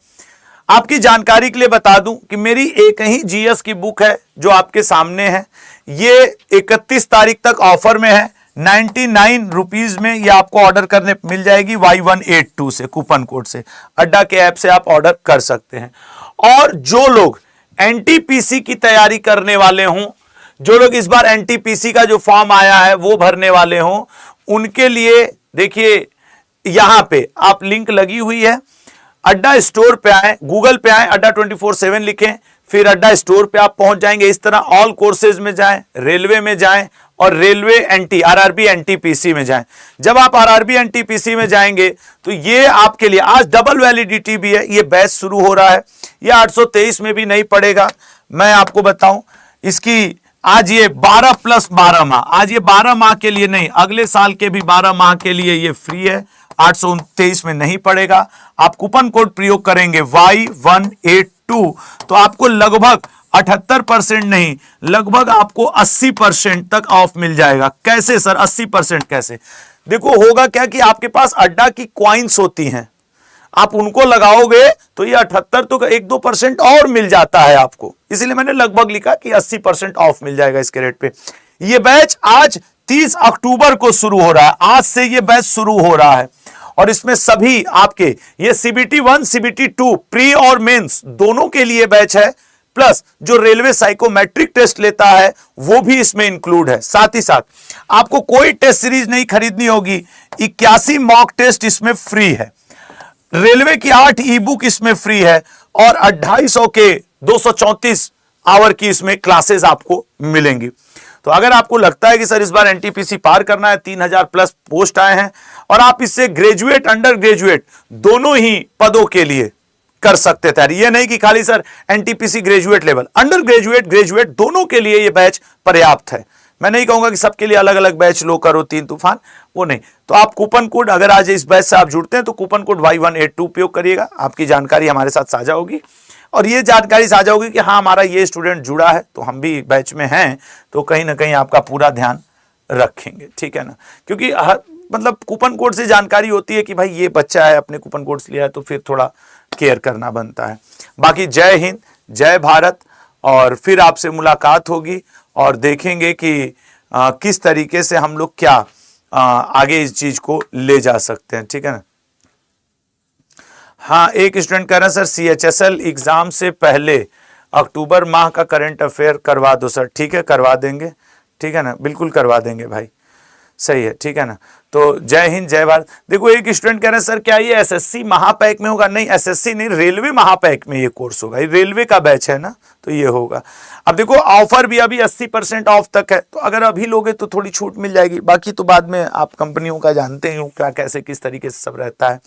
आपकी जानकारी के लिए बता दूं कि मेरी एक ही GS की बुक है जो आपके सामने है। ये 31 तारीख तक ऑफर में है, 99 रुपीज में ये आपको ऑर्डर करने मिल जाएगी Y182 से, कूपन कोड से। अड्डा के ऐप से आप ऑर्डर कर सकते हैं। और जो लोग NTPC की तैयारी करने वाले हों, जो लोग इस बार NTPC का जो फॉर्म आया है वो भरने वाले हों, उनके लिए देखिए यहां पे आप लिंक लगी हुई है। अड्डा स्टोर पे आए, गूगल पे आए, अड्डा 24/7 लिखें, फिर अड्डा स्टोर पे आप पहुंच जाएंगे। इस तरह ऑल कोर्सेज में जाएं, रेलवे में जाएं और रेलवे RRB NTPC में जाएं। जब आप RRB NTPC में जाएंगे तो ये आपके लिए आज डबल वैलिडिटी भी है, ये बैच शुरू हो रहा है। ये 823 में भी नहीं पड़ेगा। मैं आपको बताऊं इसकी आज ये 12 + 12 माह, आज ये 12 माह के लिए नहीं, अगले साल के भी 12 माह के लिए ये फ्री है, 829 में नहीं पड़ेगा। आप कूपन कोड प्रयोग करेंगे Y182 तो आपको लगभग 78% नहीं, लगभग आपको 80% तक ऑफ मिल जाएगा। कैसे सर 80% कैसे? देखो होगा क्या कि आपके पास अड्डा की कॉइन्स होती हैं, आप उनको लगाओगे तो ये 78 तो 1-2% और मिल जाता है आपको, इसलिए मैंने लगभग लिखा कि 80% ऑफ मिल जाएगा इसके रेट पे। ये बैच आज 30 अक्टूबर को शुरू हो रहा है, आज से ये बैच शुरू हो रहा है और इसमें सभी आपके ये CBT 1 CBT 2 प्री और मेंस दोनों के लिए बैच है, प्लस जो रेलवे साइकोमेट्रिक टेस्ट लेता है वो भी इसमें इंक्लूड है। साथ ही साथ आपको कोई टेस्ट सीरीज नहीं खरीदनी होगी, 81 मॉक टेस्ट इसमें फ्री है। रेलवे की 8 ई बुक इसमें फ्री है और 250 के 234 आवर की इसमें क्लासेस आपको मिलेंगी। तो अगर आपको लगता है कि सर इस बार एनटीपीसी पार करना है, 3000 प्लस पोस्ट आए हैं और आप इससे ग्रेजुएट अंडर ग्रेजुएट दोनों ही पदों के लिए कर सकते थे। ये नहीं कि खाली sir NTPC graduate level, under graduate graduate दोनों के लिए ये बैच पर्याप्त है। मैं नहीं कहूंगा कि सबके लिए अलग अलग बैच लो करो 3 तूफान, वो नहीं। तो आप कूपन कोड, अगर आज इस बैच से आप जुड़ते हैं तो कूपन कोड Y182 उपयोग करिएगा, आपकी जानकारी हमारे साथ साझा होगी और ये जानकारी साझा होगी कि हाँ हमारा ये स्टूडेंट जुड़ा है तो हम भी बैच में हैं, तो कहीं ना कहीं आपका पूरा ध्यान रखेंगे, ठीक है ना। क्योंकि मतलब कूपन कोड से जानकारी होती है कि भाई ये बच्चा है, अपने कूपन कोड से लिया है, तो फिर थोड़ा केयर करना बनता है। बाकी जय हिंद, जय भारत, और फिर आपसे मुलाकात होगी और देखेंगे कि किस तरीके से हम लोग क्या आगे इस चीज को ले जा सकते हैं, ठीक है ना। हाँ, एक स्टूडेंट कह रहा है सर CHSL एग्जाम से पहले अक्टूबर माह का करंट अफेयर करवा दो सर। ठीक है, करवा देंगे, ठीक है ना, बिल्कुल करवा देंगे भाई, सही है, ठीक है ना। तो जय हिंद जय भारत। देखो एक स्टूडेंट कह रहे हैं सर क्या ये SSC महापैक में होगा? नहीं, SSC नहीं, रेलवे महापैक में ये कोर्स होगा, ये रेलवे का बैच है ना, तो ये होगा। अब देखो ऑफर भी अभी 80% ऑफ तक है, तो अगर अभी लोगे तो थोड़ी छूट मिल जाएगी, बाकी तो बाद में आप कंपनियों का जानते हो क्या कैसे किस तरीके से सब रहता है,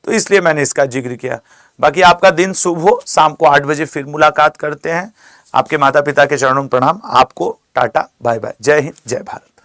तो इसलिए मैंने इसका जिक्र किया। बाकी आपका दिन शुभ हो, शाम को 8 बजे फिर मुलाकात करते हैं। आपके माता पिता के चरणों में प्रणाम, आपको टाटा बाय बाय, जय हिंद जय भारत।